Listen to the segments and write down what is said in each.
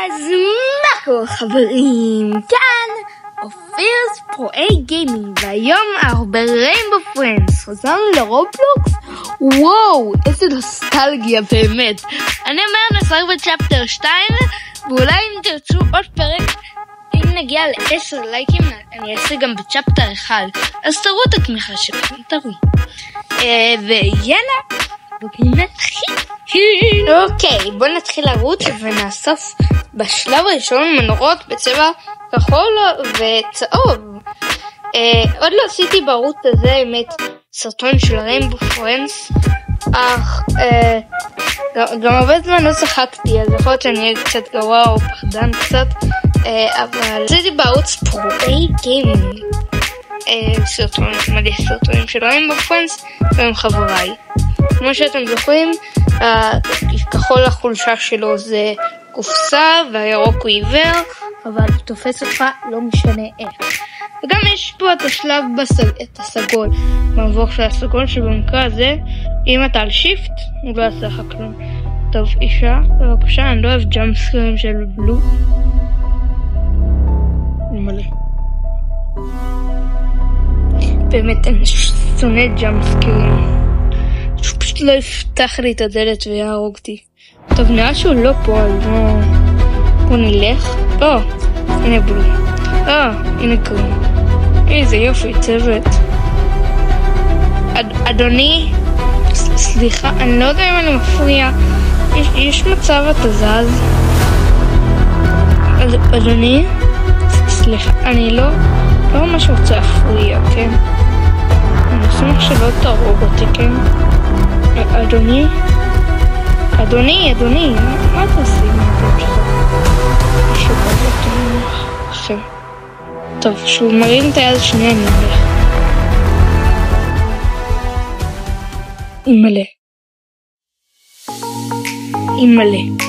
אז מה קורה חברים? כאן אופיר פרואי גיימינג, והיום אנחנו בריינבו פרנדס. חזרנו לרובלוקס. וואו, איזה נוסטלגיה באמת. אני אומר נשחק בצ'פטר 2, ואולי אם תרצו עוד פרק, אם נגיע ל10 לייקים אני אעשה גם בצ'פטר 1, אז תראו את התמיכה שלכם, תראו. ויאללה, בואו נתחיל. אוקיי, בואו נתחיל לרוץ ונאסוף בשלב הראשון מנורות בצבע כחול וצהוב. עוד לא עשיתי בערוץ הזה האמת סרטון של ריינבו פרנדס, אך גם הרבה זמן לא שחקתי, אז יכול להיות שאני אהיה קצת גרוע או פחדן קצת, אבל עשיתי בערוץ פרואי גיימינג סרטונים של ריינבו פרנדס ועם חבריי. כמו שאתם זוכרים, כחול החולשה שלו זה קופסה והירוק הוא עיוור, אבל תופס אותך לא משנה איך. וגם יש פה את השלב את הסגול, במבוך של הסגול, שבמקרה הזה אם אתה על שיפט הוא לא יעשה לך כלום. טוב, אישה בבקשה, אני לא אוהב ג'אמפסקרים של בלו. מלא באמת אני שונא ג'אמפסקרים, שהוא פשוט לא יפתח לי את הדלת ויהרוג אותי. טוב, נראה שהוא לא פה, אז בוא נלך. הנה בלו. הנה קרום. איזה יופי, צוות. אדוני, סליחה, אני לא יודע אם אני מפריע. יש מצב אתה זז? אדוני, סליחה, אני לא ממש רוצה להפריע, כן? אני אשמח שלא תהרוג אותי, כן? אדוני, מה אתה עושים מהפעם שלך? עכשיו. טוב, שהוא מרים את היד השנייה, אני הולך. אימא'לה.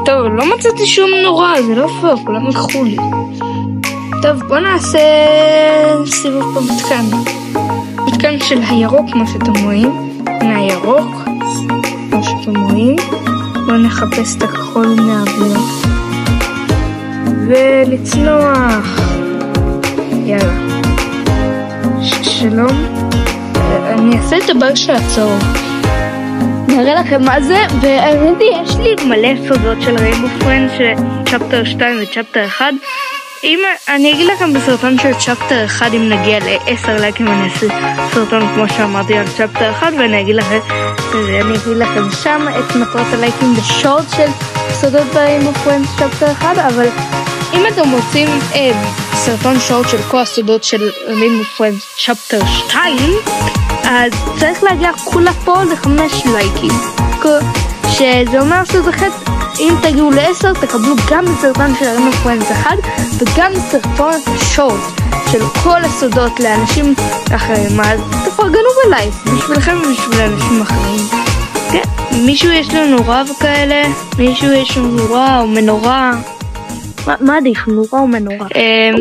טוב, לא מצאתי שום נורא, זה לא פייר, כולם יקחו לי. טוב, בוא נעשה סיבוב במתקן. מתקן של הירוק, כמו שאתם רואים. הנה הירוק, כמו שאתם רואים. בואו נחפש את הכחול מהאוויר. ולצנוח. יאללה. שלום. אני אעשה את הבאג של הצהוב. נראה לכם מה זה, והאמת יש לי מלא סודות של ריינבו פרנדס, של צ'פטר 2 וצ'פטר 1. אם אני אגיד לכם בסרטון של צ'פטר 1, אם נגיע ל10 לייקים אני אעשה סרטון כמו שאמרתי על צ'פטר 1, ואני אגיד לכם שם את מטרת הלייקים בשורט של סודות בריינבו פרנדס צ'פטר 1, אבל אם אתם רוצים סרטון שורט של כל הסודות של ריינבו פרנדס צ'פטר 2, אז צריך להגיע כולה פה ל5 לייקים, שזה אומר שזה חצי. אם תגיעו ל10 תקבלו גם סרטון של ריינבו פרנדס 1 וגם סרטון שורט של כל הסודות לאנשים אחרים, אז תפרגנו בלייק בשבילכם ובשביל אנשים אחרים. כן, מישהו יש לו נורה וכאלה? מישהו יש לו נורה או מנורה? מה עדיף, נורה או מנורה?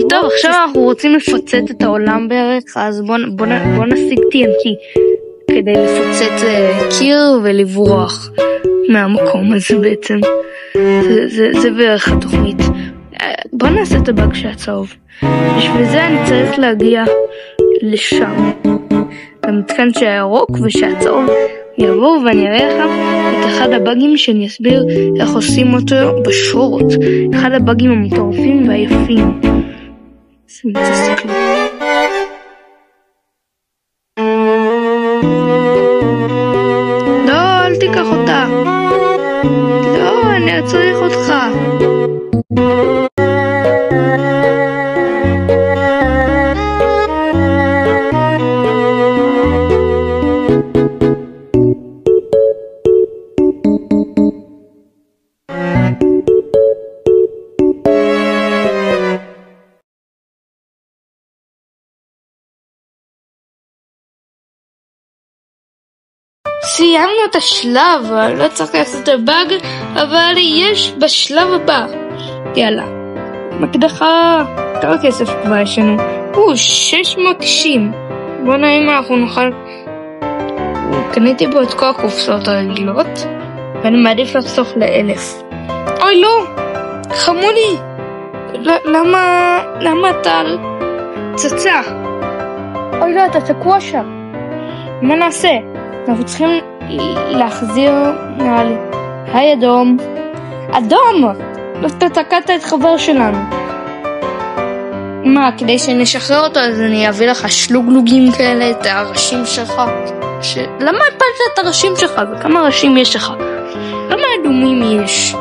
טוב, עכשיו אנחנו רוצים לפוצץ את העולם בערך, אז בוא נשיג TNT כדי לפוצץ קיר ולברוח מהמקום הזה בעצם. זה בערך התוכנית. בוא נעשה את הבאג של הצהוב. בשביל זה אני צריך להגיע לשם, למתקן של הירוק ושהצהוב יבואו, ואני אראה לכם את אחד הבאגים שאני אסביר איך עושים אותו בשורט. אחד הבאגים המטורפים והיפים. תסתכלו. לא, אל תיקח אותה. לא, אני צריך אותך. סיימנו את השלב, לא צריך לעשות את הבאג, אבל יש בשלב הבא. יאללה, מקדחה, כמה כסף כבר יש לנו? 690. בוא נראה אם אנחנו נוכל. קניתי בו את כל הקופסאות הרגילות, ואני מעדיף לחסוך ל1000. אוי לא, חמודי, למה אתה על פצצה? אוי לא, אתה תקוע שם. מה נעשה? אנחנו צריכים להחזיר נעלי. היי אדום. אדום! אתה תקעת את חבר שלנו. מה, כדי שנשחרר אותו אז אני אביא לך שלוגלוגים כאלה, את הראשים שלך? למה הפלת את הראשים שלך? וכמה ראשים יש לך? כמה אדומים יש?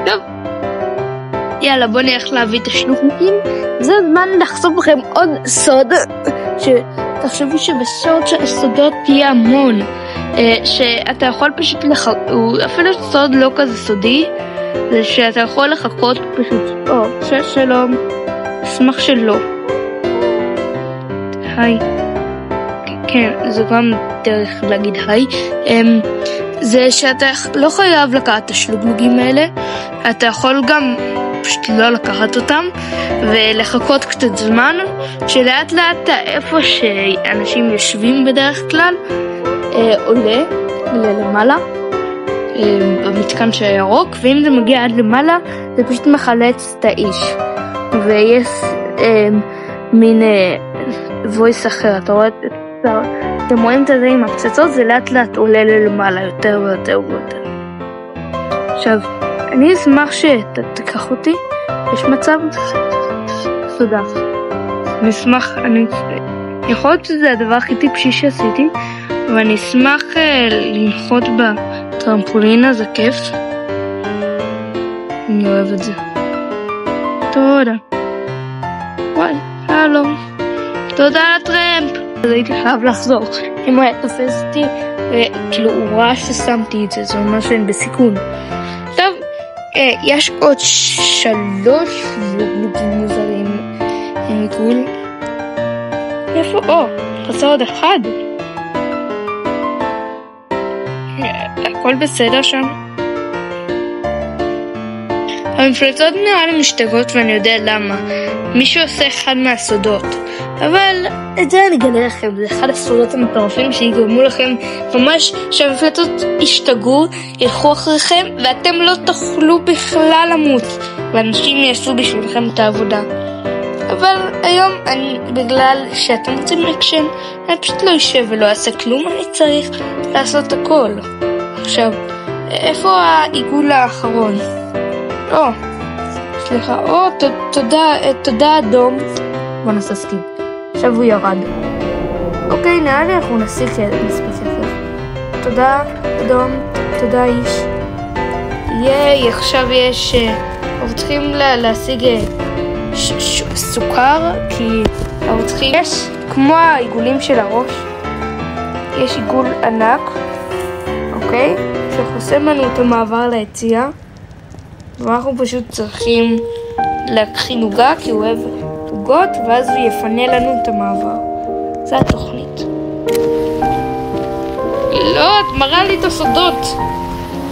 טוב, יאללה בוא נלך להביא את השלוגלוגים. זה הזמן לחשוף לכם עוד סוד, שתחשבו שבסוד של הסודות תהיה המון, שאתה יכול פשוט אפילו סוד לא כזה סודי, זה שאתה יכול לחכות פשוט. שלום, אשמח שלא. היי. כן, זו גם דרך להגיד היי. זה שאתה לא חייב לקחת את השלוגלוגים האלה, אתה יכול גם פשוט לא לקחת אותם ולחכות קצת זמן, שלאט לאט איפה שאנשים יושבים בדרך כלל עולה למעלה במתקן של הירוק, ואם זה מגיע עד למעלה זה פשוט מחלץ את האיש, ויש מין וויס אחר. אתם רואים את זה עם הפצצות, זה לאט לאט עולה למעלה יותר ויותר ויותר. עכשיו אני אשמח שתיקח אותי, יש מצב? תודה. אני אשמח, יכול להיות שזה הדבר הכי טיפשי שעשיתי, ואני אשמח לנחות בטרמפולין הזה, כיף. אני אוהב את זה. תודה. וואי, שלום. תודה על הטרמפ. אז הייתי חייב לחזור. אם הוא היה תופס אותי, וכאילו הוא ראה ששמתי את זה, זה ממש אין בסיכון. טוב, יש עוד 3 לוגלוגים מוזרים עם עיגול. איפה? חסר עוד 1. הכל בסדר שם? המפלצות נראה לי משתגעות ואני יודע למה. מישהו עושה אחד מהסודות. אבל את זה אני אגלה לכם, זה אחד הסודות המטורפים שיגרמו לכם ממש שהמפלצות ישתגעו, ילכו אחריכם ואתם לא תוכלו בכלל למות, ואנשים יעשו בשבילכם את העבודה. אבל היום בגלל שאתם רוצים אקשן, אני פשוט לא יושב ולא אעשה כלום, אני צריך לעשות הכל. עכשיו, איפה העיגול האחרון? סליחה, תודה אדום. בוא נעשה סקיפ. עכשיו הוא ירד. אוקיי, נראה לי אנחנו נסיק מספיק יפה. תודה אדום, תודה איש. ייי, עכשיו יש אנחנו צריכים להשיג סוכר, כי אנחנו צריכים, יש כמו העיגולים של הראש, יש עיגול ענק, אוקיי, שחוסם לנו את המעבר ליציאה, ואנחנו פשוט צריכים להכין עוגה, כי הוא אוהב עוגות, ואז הוא יפנה לנו את המעבר. זה התוכנית. לא, את מראה לי את הסודות.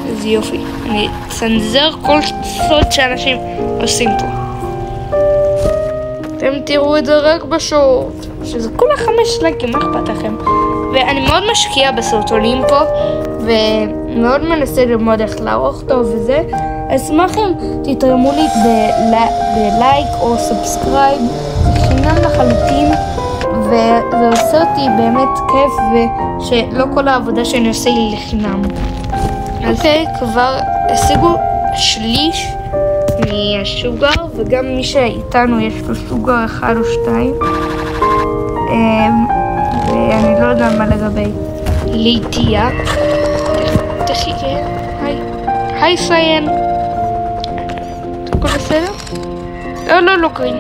איזה יופי. אני צנזר כל סוד שאנשים עושים פה. אתם תראו את זה רק בשעות, שזה כולה 5 לייקים, מה אכפת לכם? ואני מאוד משקיע בסרטונים פה, ומאוד מנסה ללמוד איך לערוך טוב וזה. אשמח אם תתרמו לי בלייק או סאבסקרייב, זה חינם לחלוטין, וזה עושה אותי באמת כיף, ושלא כל העבודה שאני עושה היא לחינם. אוקיי, כבר השיגו 1/3 מהשוגר, וגם מי שאיתנו יש לו שוגר 1 או 2, ואני לא יודע מה לגבי ליטיה. תחיקה, היי סיין, הכל בסדר? לא קרין,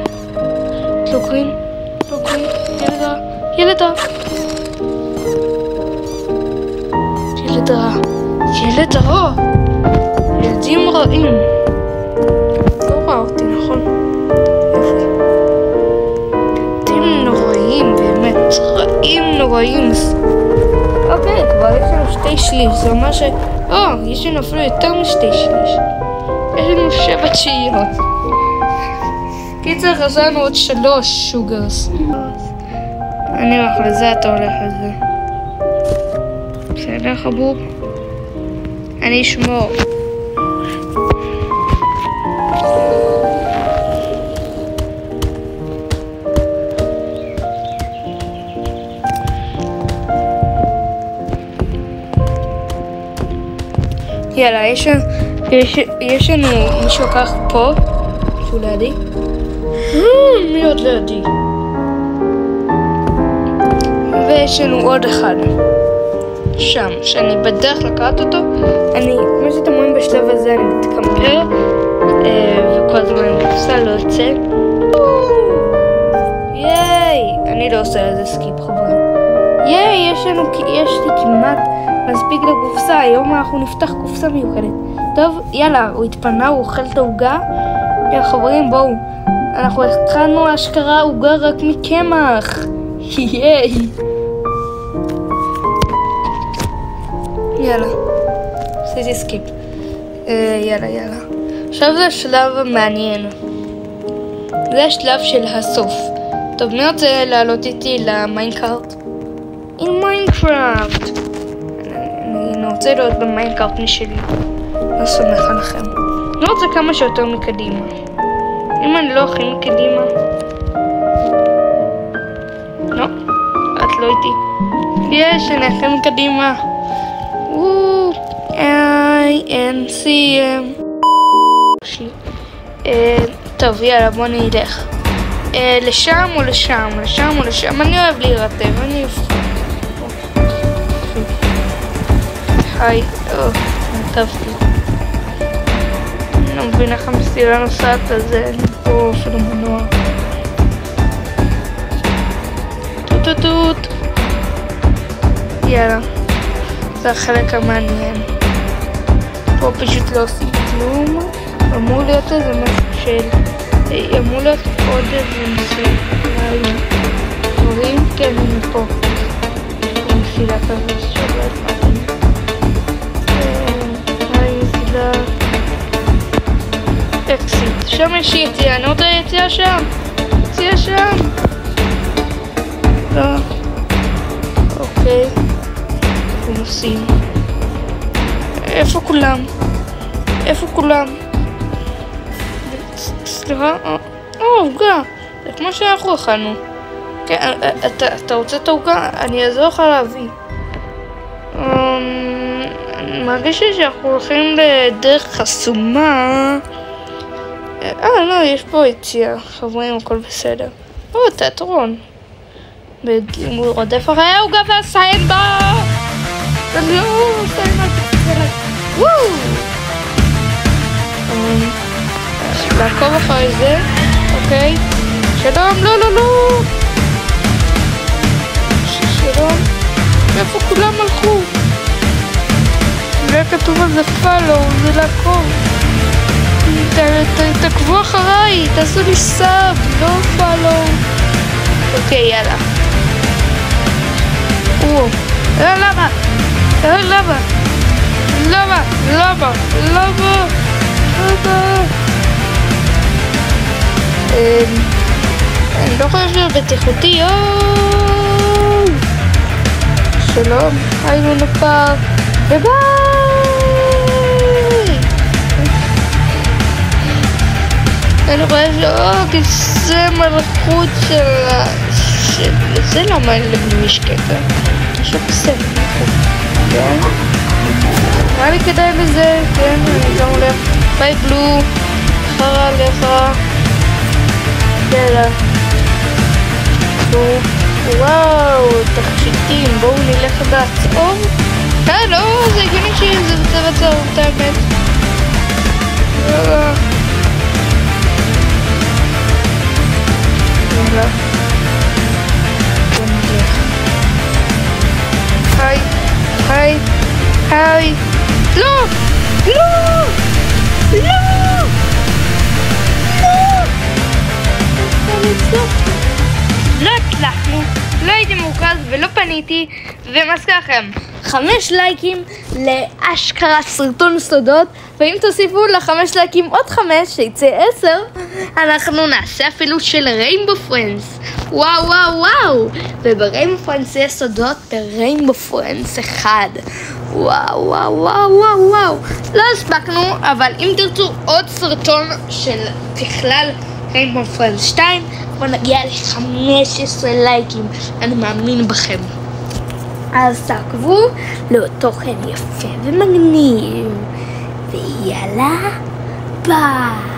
ילד רע, ילדים רעים. לא ראה אותי, נכון? יופי. ילדים נוראים, באמת, רעים נוראים. אוקיי, כבר יש לנו 2/3, זה אומר יש לנו אפילו יותר מ2/3. יש לנו 7 תשיעיות. קיצר, חזרנו עוד 3 שוגרס. אני הולך לזה, אתה הולך לזה. בסדר, חבוב? אני אשמור. יאללה, יש לנו מישהו כך פה, שהוא לידי. מי עוד לידי? ויש לנו עוד אחד. שם, שאני בדרך לקראת אותו. כמו שאתם רואים בשלב הזה, אני מתקמפר. וכל הזמן קופסה לא יוצא. ייי! אני לא עושה לזה סקיפ חברים. ייי! יש לי כמעט מספיק לקופסה. היום אנחנו נפתח קופסה מיוחדת. טוב, יאללה, הוא התפנה, הוא אוכל את העוגה. יאללה חברים, בואו. אנחנו התחלנו אשכרה עוגה רק מקמח. ייי! יאללה, עשיתי סקיפ. יאללה. עכשיו זה השלב המעניין. זה השלב של הסוף. טוב, מי רוצה לעלות איתי למיינקראפט? עם מיינקראפט. אני רוצה להיות במיינקראפט משלי. לא סומך עליכם. אני רוצה כמה שיותר מקדימה. אם אני לא הכי מקדימה... לא, את לא איתי. יש, אני הכי מקדימה. I-N-C-M. טוב, יאללה, בוא נלך. לשם או לשם? לשם או לשם? אני אוהב להירטב, אני אבחר. היי, נרטבתי. אני לא מבין איך המסירה נוסעת לזה, אני פה אפילו מנוע. טוט. יאללה. זה החלק המעניין. פה פשוט לא עושים כלום. אמור להיות איזה משהו של... אמור להיות עוד איזה מסוים. רואים? כן, הנה פה. מסילה כזה שעוברת מעניין. מסילה... אקסיט. שם יש יציאה. אני רוצה יציאה שם. יציאה שם. לא. אוקיי. נוסעים. איפה כולם? סליחה? עוגה. זה כמו שאנחנו אכלנו. כן, אתה רוצה את העוגה? אני אעזור לך להביא. אני מרגיש שאנחנו הולכים לדרך חסומה. לא, יש פה יציאה. חברים, הכל בסדר. תיאטרון. הוא רודף אחרי העוגה והסיין בה! לא, סיין בה! לעקוב אחרי זה, אוקיי. שלום, לא! שלום. איפה כולם הלכו? זה כתוב על זה פלו, זה לעקוב. תעקבו אחריי, תעשו לי סאב, לא פלו. אוקיי, יאללה. למה? אני לא חושב שזה בטיחותי. שלום, היינו לפארק. ביי! אני רואה כיסא מלכות של... זה למה אין לבני משקקה. יש לו כיסא מלכות. כן? נראה לי כדאי לזה, כן? אני גם הולך. ביי בלו. חרה לך. יאללה. וואו, תכשיטים. בואו נלך לעצור. לא, זה הגיוני שזה בצבע צהוב, את האמת. יאללה. בוא נלך. היי. לא! לא הצלחנו, לא הייתי מורכז ולא פניתי, ומזכיר לכם 5 לייקים לאשכרה סרטון סודות, ואם תוסיפו ל5 לייקים עוד 5 שיצא 10, אנחנו נעשה אפילו של ריינבו פרנדס. וואו, ובריינבו פרנדס יש סודות בריינבו פרנדס 1. וואו, לא הספקנו, אבל אם תרצו עוד סרטון של בכלל ריינבו פרנדס 2, בוא נגיע ל15 לייקים, אני מאמין בכם. אז תעקבו לתוכן יפה ומגניב. ויאללה ביי.